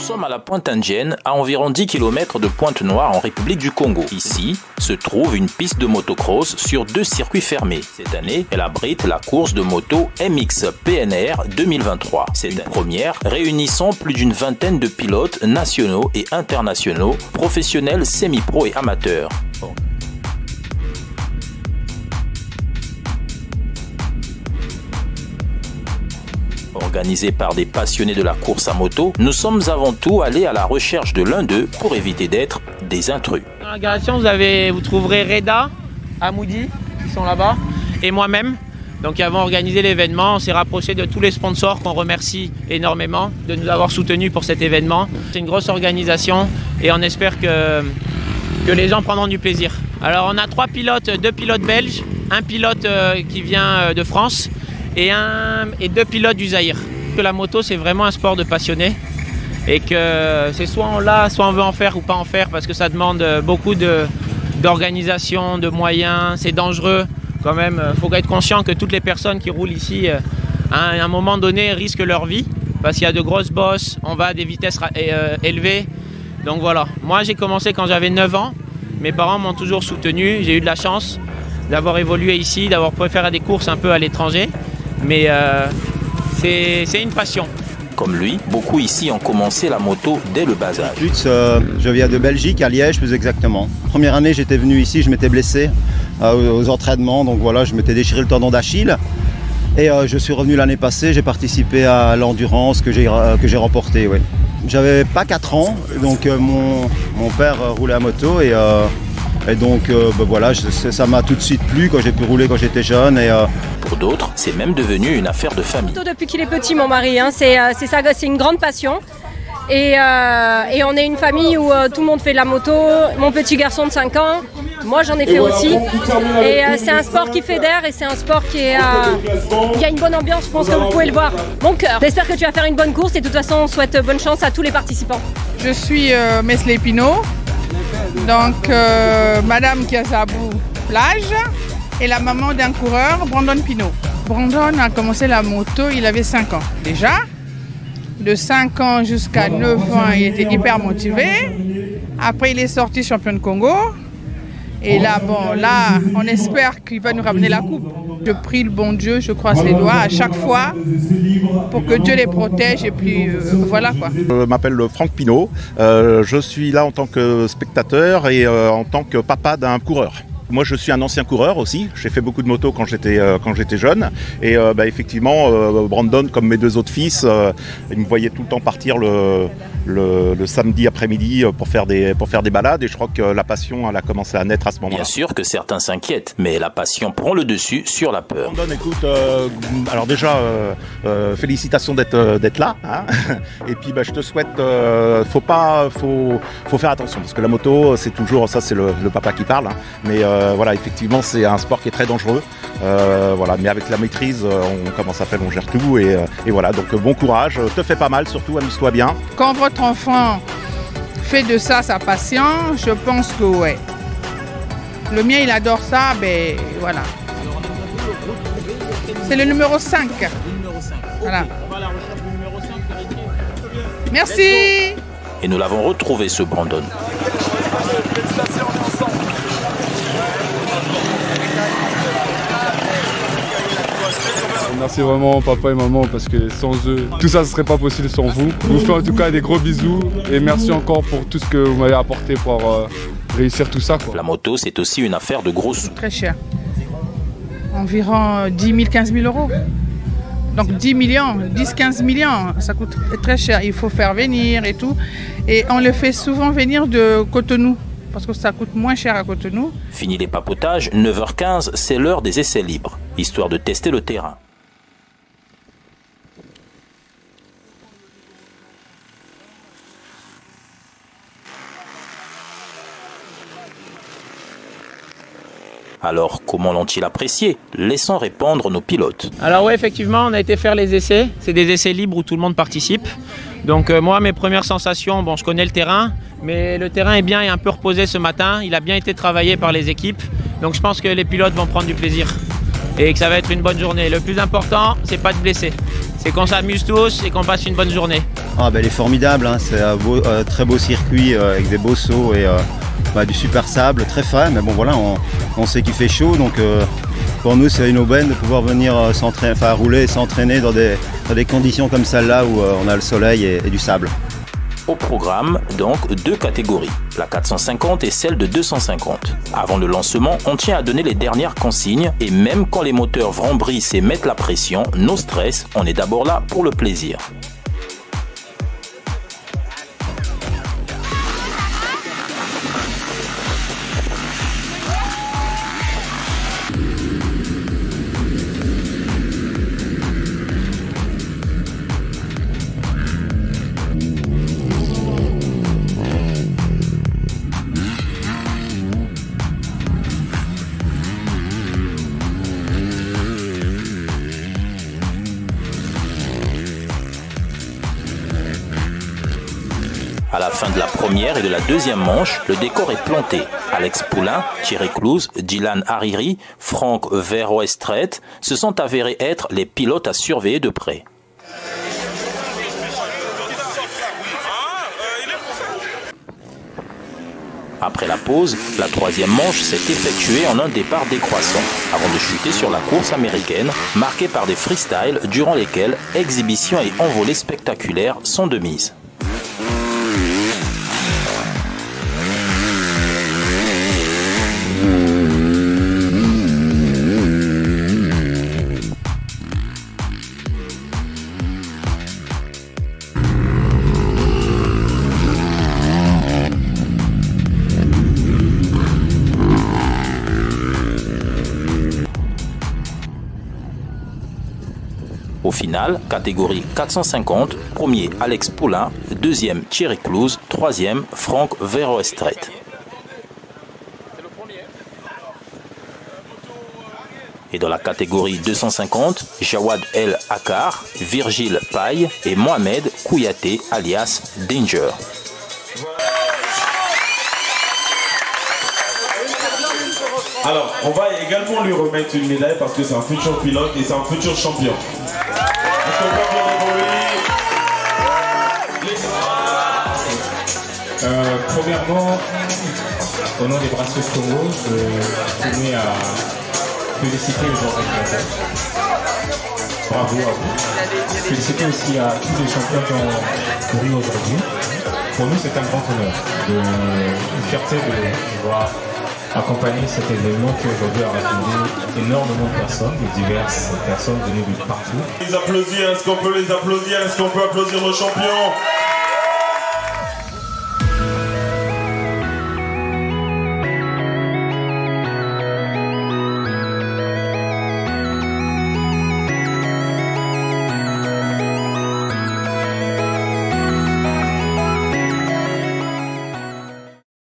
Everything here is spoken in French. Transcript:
sommes à la Pointe Indienne, à environ 10 km de Pointe-Noire en République du Congo. Ici se trouve une piste de motocross sur 2 circuits fermés. Cette année, elle abrite la course de moto MX PNR 2023. C'est une première réunissant plus d'une vingtaine de pilotes nationaux et internationaux, professionnels, semi-pro et amateurs. Organisé par des passionnés de la course à moto, nous sommes avant tout allés à la recherche de l'un d'eux pour éviter d'être des intrus. Dans l'organisation, vous trouverez Reda, Amoudi, qui sont là-bas, et moi-même. Donc avons organisé l'événement, on s'est rapproché de tous les sponsors qu'on remercie énormément de nous avoir soutenus pour cet événement. C'est une grosse organisation et on espère que les gens prendront du plaisir. Alors on a 3 pilotes, 2 pilotes belges, un pilote qui vient de France et 2 pilotes du Zaïre. La moto, c'est vraiment un sport de passionné et que c'est soit on l'a, soit on veut en faire ou pas en faire parce que ça demande beaucoup d'organisation, de moyens, c'est dangereux. Quand même, il faut être conscient que toutes les personnes qui roulent ici, à un moment donné, risquent leur vie parce qu'il y a de grosses bosses, on va à des vitesses élevées. Donc voilà, moi j'ai commencé quand j'avais 9 ans, mes parents m'ont toujours soutenu, j'ai eu de la chance d'avoir évolué ici, d'avoir pu faire des courses un peu à l'étranger. Mais c'est une passion. Comme lui, beaucoup ici ont commencé la moto dès le bas âge. Je viens de Belgique, à Liège plus exactement. Première année, j'étais venu ici, je m'étais blessé aux entraînements, donc voilà, je m'étais déchiré le tendon d'Achille. Et je suis revenu l'année passée, j'ai participé à l'endurance que j'ai remporté. Ouais. J'avais pas 4 ans, donc mon père roulait à moto et donc voilà, ça m'a tout de suite plu quand j'ai pu rouler quand j'étais jeune. Pour d'autres, c'est même devenu une affaire de famille. Depuis qu'il est petit, mon mari, hein, c'est une grande passion. Et on est une famille où tout le monde fait de la moto. Mon petit garçon de 5 ans, moi j'en ai fait aussi. Et c'est un sport qui fédère et c'est un sport qui a une bonne ambiance, je pense que vous pouvez le voir. Mon cœur. J'espère que tu vas faire une bonne course et de toute façon on souhaite bonne chance à tous les participants. Je suis Mesley Pinault, donc Madame Kiazabou Plage et la maman d'un coureur, Brandon Pinault. Brandon a commencé la moto, il avait 5 ans déjà. De 5 ans jusqu'à 9 ans, il était hyper motivé. Après, il est sorti champion de Congo. Et là, on espère qu'il va nous ramener la coupe. Je prie le bon Dieu, je croise les doigts à chaque fois pour que Dieu les protège et puis voilà quoi. Je m'appelle Franck Pinault. Je suis là en tant que spectateur et en tant que papa d'un coureur. Moi, je suis un ancien coureur aussi. J'ai fait beaucoup de motos quand j'étais jeune. Et effectivement, Brandon, comme mes 2 autres fils, ils me voyaient tout le temps partir le samedi après-midi pour faire des balades. Et je crois que la passion, elle a commencé à naître à ce moment-là. Bien sûr que certains s'inquiètent, mais la passion prend le dessus sur la peur. Brandon, écoute, alors déjà, félicitations d'être là. Hein. Et puis, je te souhaite, faut faire attention parce que la moto, c'est toujours, ça, c'est le papa qui parle. Hein. Mais voilà, effectivement, c'est un sport qui est très dangereux. Voilà, mais avec la maîtrise, comme on s'appelle, on gère tout. Et voilà, donc bon courage, te fais pas mal, surtout amuse-toi bien. Quand votre enfant fait de ça sa passion, je pense que ouais. Le mien, il adore ça, ben voilà. C'est le numéro 5. Voilà. Merci. Et nous l'avons retrouvé, ce Brandon. Merci vraiment papa et maman parce que sans eux, tout ça ne serait pas possible sans vous. Je vous fais en tout cas des gros bisous et merci encore pour tout ce que vous m'avez apporté pour réussir tout ça. La moto, c'est aussi une affaire de gros sous. Très cher. Environ 10 000, 15 000 euros. Donc 10 millions, 10, 15 millions, ça coûte très cher. Il faut faire venir et tout. Et on le fait souvent venir de Cotonou. Parce que ça coûte moins cher à Cotonou. Fini les papotages, 9h15, c'est l'heure des essais libres, histoire de tester le terrain. Alors, comment l'ont-ils apprécié? Laissons répondre nos pilotes. Alors oui, effectivement, on a été faire les essais. C'est des essais libres où tout le monde participe. Donc moi, mes premières sensations, bon, je connais le terrain, mais le terrain est bien et un peu reposé ce matin. Il a bien été travaillé par les équipes. Donc je pense que les pilotes vont prendre du plaisir et que ça va être une bonne journée. Le plus important, c'est pas de blesser. et qu'on s'amuse tous et qu'on passe une bonne journée. Ah, ben, elle est formidable, hein. C'est un très beau circuit avec des beaux sauts et du super sable, très fin. Mais bon voilà, on sait qu'il fait chaud, donc pour nous c'est une aubaine de pouvoir venir rouler et s'entraîner dans des conditions comme celle-là où on a le soleil et du sable. Au programme, donc, 2 catégories, la 450 et celle de 250. Avant le lancement, on tient à donner les dernières consignes et même quand les moteurs vrombrissent et mettent la pression, no stress, on est d'abord là pour le plaisir. À la fin de la première et de la deuxième manche, le décor est planté. Alex Poulain, Thierry Clouse, Dylan Hariri, Franck Verhoestret se sont avérés être les pilotes à surveiller de près. Après la pause, la troisième manche s'est effectuée en un départ décroissant, avant de chuter sur la course américaine, marquée par des freestyles durant lesquels exhibition et envolée spectaculaires sont de mise. Au final, catégorie 450, premier Alex Poulain, deuxième Thierry Clouse, troisième Franck Verhoestret. Et dans la catégorie 250, Jawad El Akar, Virgile Paille et Mohamed Kouyaté alias Danger. Alors, on va également lui remettre une médaille parce que c'est un futur pilote et c'est un futur champion. Premièrement, au nom des Brassos Congo, je tenais à féliciter les organisateurs. Bravo à vous. Féliciter aussi à tous les champions qui ont couru aujourd'hui. Pour nous, c'est un grand honneur, une fierté de pouvoir accompagner cet événement qui aujourd'hui a rassemblé énormément de personnes, de diverses personnes venues de partout. Les applaudir, est-ce qu'on peut les applaudir? Est-ce qu'on peut applaudir nos champions?